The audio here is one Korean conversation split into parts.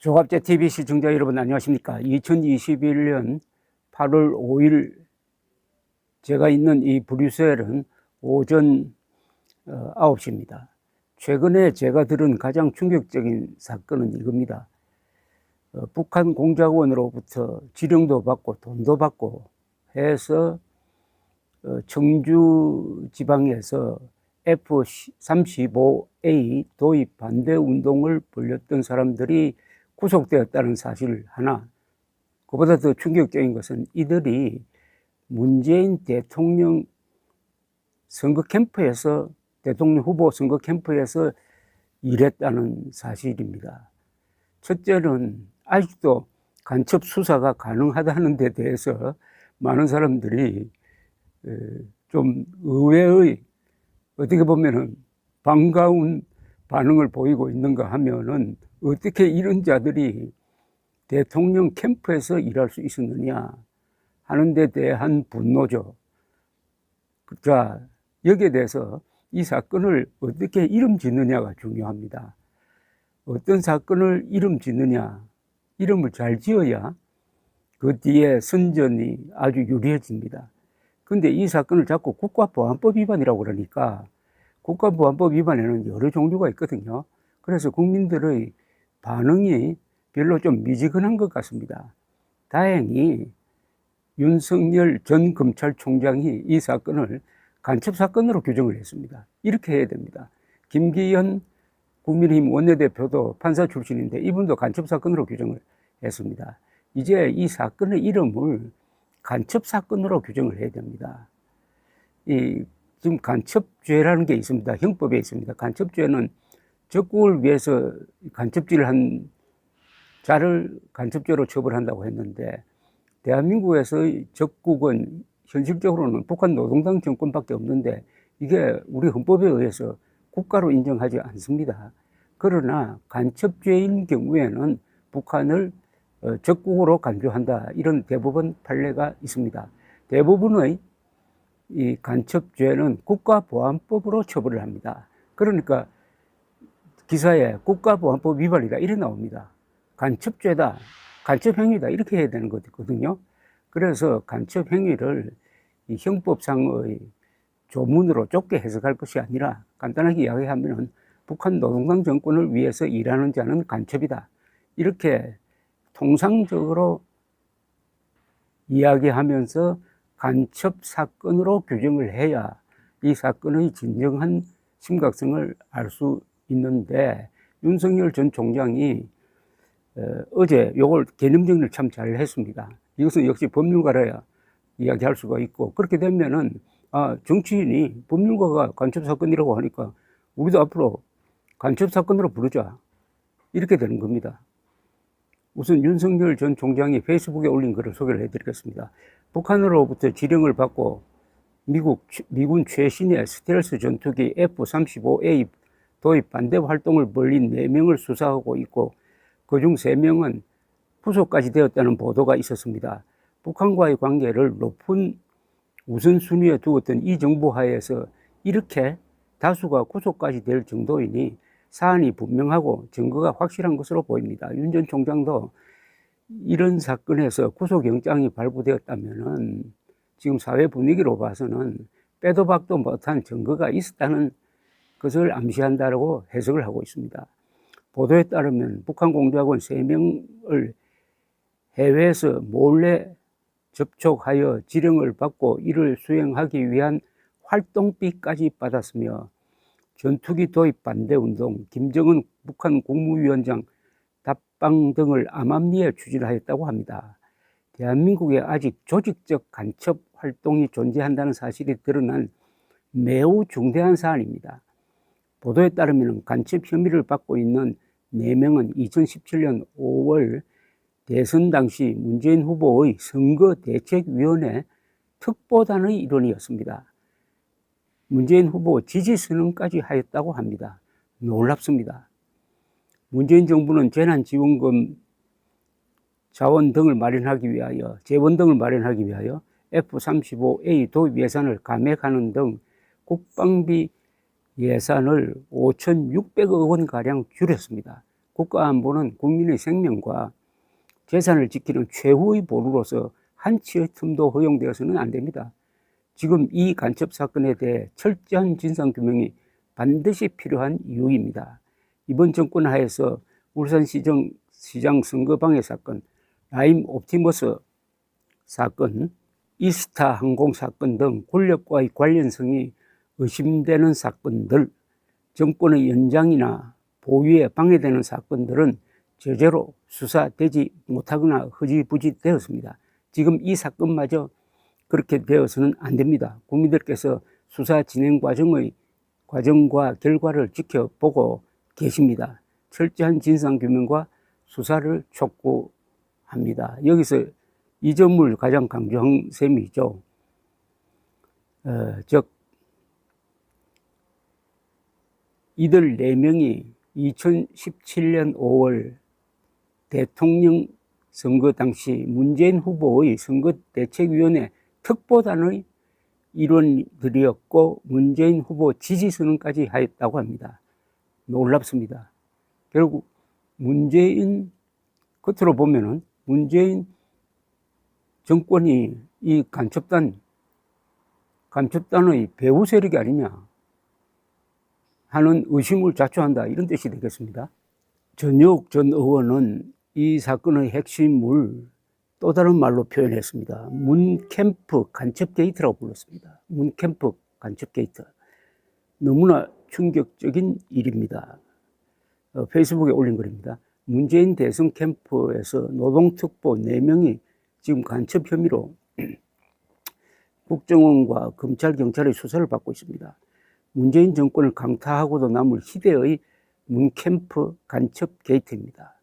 조갑제 TV 시청자 여러분 안녕하십니까. 2021년 8월 5일 제가 있는 이 브뤼셀은 오전 9시입니다. 최근에 제가 들은 가장 충격적인 사건은 이겁니다. 북한 공작원으로부터 지령도 받고 돈도 받고 해서 청주 지방에서 F-35A 도입 반대 운동을 벌였던 사람들이 구속되었다는 사실 하나, 그보다 더 충격적인 것은 이들이 문재인 대통령 선거 캠프에서, 대통령 후보 선거 캠프에서 일했다는 사실입니다. 첫째는 아직도 간첩 수사가 가능하다는 데 대해서 많은 사람들이 좀 의외의, 어떻게 보면은 반가운 반응을 보이고 있는가 하면은, 어떻게 이런 자들이 대통령 캠프에서 일할 수 있었느냐 하는 데 대한 분노죠. 자, 여기에 대해서 이 사건을 어떻게 이름 짓느냐가 중요합니다. 어떤 사건을 이름 짓느냐, 이름을 잘 지어야 그 뒤에 선전이 아주 유리해집니다. 근데 이 사건을 자꾸 국가보안법 위반이라고 그러니까, 국가보안법 위반에는 여러 종류가 있거든요. 그래서 국민들의 반응이 별로 좀 미지근한 것 같습니다. 다행히 윤석열 전 검찰총장이 이 사건을 간첩 사건으로 규정을 했습니다. 이렇게 해야 됩니다. 김기현 국민의힘 원내대표도 판사 출신인데 이분도 간첩 사건으로 규정을 했습니다. 이제 이 사건의 이름을 간첩 사건으로 규정을 해야 됩니다. 지금 간첩죄라는 게 있습니다. 형법에 있습니다. 간첩죄는 적국을 위해서 간첩질을 한 자를 간첩죄로 처벌한다고 했는데, 대한민국에서의 적국은 현실적으로는 북한 노동당 정권밖에 없는데 이게 우리 헌법에 의해서 국가로 인정하지 않습니다. 그러나 간첩죄인 경우에는 북한을 적국으로 간주한다, 이런 대법원 판례가 있습니다. 대부분의 이 간첩죄는 국가보안법으로 처벌을 합니다. 그러니까 기사에 국가보안법 위반이다 이래 나옵니다. 간첩죄다, 간첩행위다 이렇게 해야 되는 거거든요. 그래서 간첩행위를 이 형법상의 조문으로 좁게 해석할 것이 아니라 간단하게 이야기하면 북한 노동당 정권을 위해서 일하는 자는 간첩이다, 이렇게 통상적으로 이야기하면서 간첩 사건으로 규정을 해야 이 사건의 진정한 심각성을 알 수 있는데, 윤석열 전 총장이 어제 요걸 개념 정리를 참 잘 했습니다. 이것은 역시 법률가라야 이야기할 수가 있고, 그렇게 되면은 정치인이 법률가가 간첩 사건이라고 하니까 우리도 앞으로 간첩 사건으로 부르자, 이렇게 되는 겁니다. 우선 윤석열 전 총장이 페이스북에 올린 글을 소개를 해드리겠습니다. 북한으로부터 지령을 받고 미군 최신의 스텔스 전투기 F-35A 도입 반대 활동을 벌인 4명을 수사하고 있고, 그중 3명은 구속까지 되었다는 보도가 있었습니다. 북한과의 관계를 높은 우선순위에 두었던 이 정부 하에서 이렇게 다수가 구속까지 될 정도이니 사안이 분명하고 증거가 확실한 것으로 보입니다. 윤 전 총장도 이런 사건에서 구속영장이 발부되었다면은 지금 사회 분위기로 봐서는 빼도 박도 못한 증거가 있었다는 것을 암시한다고 해석을 하고 있습니다. 보도에 따르면 북한 공작원 3명을 해외에서 몰래 접촉하여 지령을 받고 이를 수행하기 위한 활동비까지 받았으며, 전투기 도입 반대 운동, 김정은 북한 국무위원장 답방 등을 암암리에 추진하였다고 합니다. 대한민국에 아직 조직적 간첩 활동이 존재한다는 사실이 드러난 매우 중대한 사안입니다. 보도에 따르면 간첩 혐의를 받고 있는 4명은 2017년 5월 대선 당시 문재인 후보의 선거대책위원회 특보단의 일원이었습니다. 문재인 후보 지지선언까지 하였다고 합니다. 놀랍습니다. 문재인 정부는 재난지원금 자원 등을 마련하기 위하여, 재원 등을 마련하기 위하여 F-35A 도입 예산을 감액하는 등 국방비 예산을 5,600억 원가량 줄였습니다. 국가안보는 국민의 생명과 재산을 지키는 최후의 보루로서 한치의 틈도 허용되어서는 안 됩니다. 지금 이 간첩 사건에 대해 철저한 진상규명이 반드시 필요한 이유입니다. 이번 정권 하에서 울산시장 선거방해 사건, 라임 옵티머스 사건, 이스타 항공 사건 등 권력과의 관련성이 의심되는 사건들, 정권의 연장이나 보위에 방해되는 사건들은 제대로 수사되지 못하거나 흐지부지 되었습니다. 지금 이 사건마저 그렇게 되어서는 안 됩니다. 국민들께서 수사 진행 과정과 결과를 지켜보고 계십니다. 철저한 진상규명과 수사를 촉구합니다. 여기서 이 점을 가장 강조한 셈이죠. 즉 이들 4명이 2017년 5월 대통령 선거 당시 문재인 후보의 선거대책위원회 특보단의 일원들이었고 문재인 후보 지지선언까지 하였다고 합니다. 놀랍습니다. 결국 겉으로 보면은 문재인 정권이 이 간첩단의 배후 세력이 아니냐 하는 의심을 자초한다, 이런 뜻이 되겠습니다. 전혁 전 의원은 이 사건의 핵심을 또 다른 말로 표현했습니다. 문캠프 간첩 게이트라고 불렀습니다. 문캠프 간첩 게이트. 너무나 충격적인 일입니다. 페이스북에 올린 글입니다. 문재인 대선 캠프에서 노동특보 4명이 지금 간첩 혐의로 국정원과 검찰, 경찰의 수사를 받고 있습니다. 문재인 정권을 강타하고도 남을 희대의 문캠프 간첩 게이트입니다.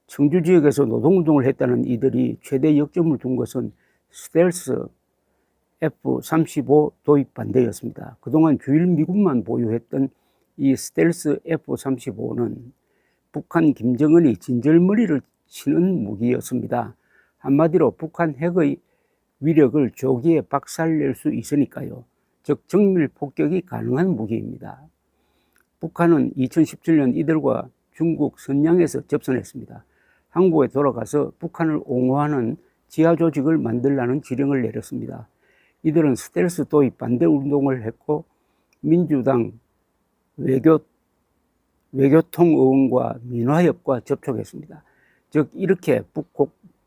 청주 지역에서 노동운동을 했다는 이들이 최대 역점을 둔 것은 스텔스 F-35 도입 반대였습니다. 그동안 주일 미군만 보유했던 이 스텔스 F-35는 북한 김정은이 진절머리를 치는 무기였습니다. 한마디로 북한 핵의 위력을 조기에 박살낼 수 있으니까요. 즉 정밀 폭격이 가능한 무기입니다. 북한은 2017년 이들과 중국 선양에서 접선했습니다. 한국에 돌아가서 북한을 옹호하는 지하 조직을 만들라는 지령을 내렸습니다. 이들은 스텔스 도입 반대 운동을 했고 민주당 외교통 의원과 민화협과 접촉했습니다. 즉 이렇게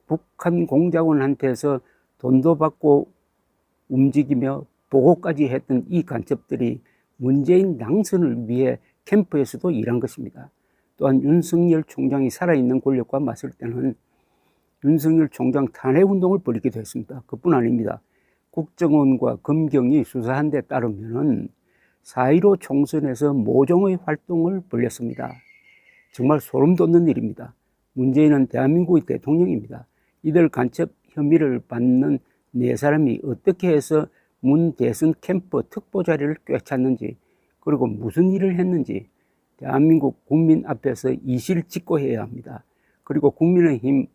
북한 공작원한테서 돈도 받고 움직이며 보고까지 했던 이 간첩들이 문재인 당선을 위해 캠프에서도 일한 것입니다. 또한 윤석열 총장이 살아있는 권력과 맞설 때는 윤석열 총장 탄핵운동을 벌이기도 했습니다. 그뿐 아닙니다. 국정원과 검경이 수사한 데 따르면 4.15 총선에서 모종의 활동을 벌였습니다. 정말 소름 돋는 일입니다. 문재인은 대한민국의 대통령입니다. 이들 간첩 혐의를 받는 4사람이 어떻게 해서 문 대선 캠프 특보 자리를 꿰찼는지, 그리고 무슨 일을 했는지 대한민국 국민 앞에서 이실직고해야 합니다. 그리고 국민의힘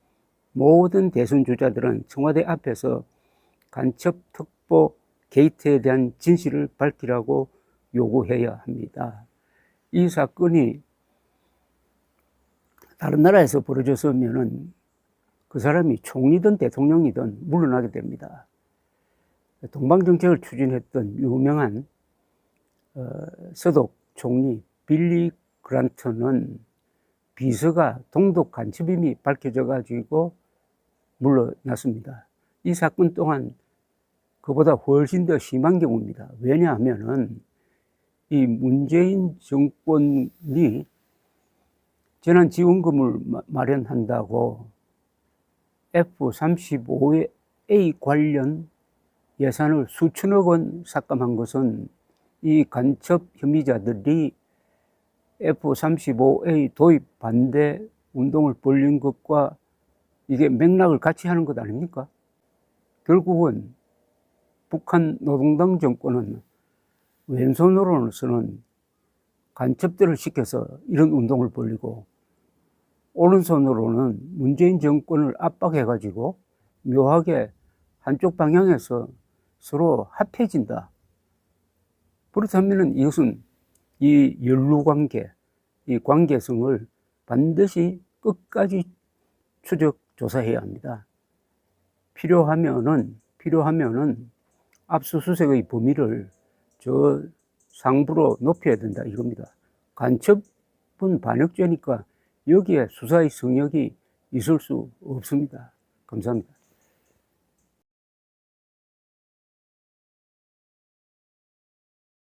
모든 대선 주자들은 청와대 앞에서 간첩 특보 게이트에 대한 진실을 밝히라고 요구해야 합니다. 이 사건이 다른 나라에서 벌어졌으면은 그 사람이 총리든 대통령이든 물러나게 됩니다. 동방정책을 추진했던 유명한 서독 총리 빌리 그란트는 비서가 동독 간첩임이 밝혀져 가지고 물러났습니다. 이 사건 또한 그보다 훨씬 더 심한 경우입니다. 왜냐하면은 이 문재인 정권이 재난지원금을 마련한다고 F-35A 관련 예산을 수천억 원 삭감한 것은 이 간첩 혐의자들이 F-35A 도입 반대 운동을 벌린 것과 이게 맥락을 같이 하는 것 아닙니까? 결국은 북한 노동당 정권은 왼손으로서는 간첩들을 시켜서 이런 운동을 벌이고 오른손으로는 문재인 정권을 압박해가지고 묘하게 한쪽 방향에서 서로 합해진다. 그렇다면 이것은 이 연루관계, 이 관계성을 반드시 끝까지 추적 조사해야 합니다. 필요하면은 압수수색의 범위를 저 상부로 높여야 된다 이겁니다. 간첩은 반역죄니까 여기에 수사의 성역이 있을 수 없습니다. 감사합니다.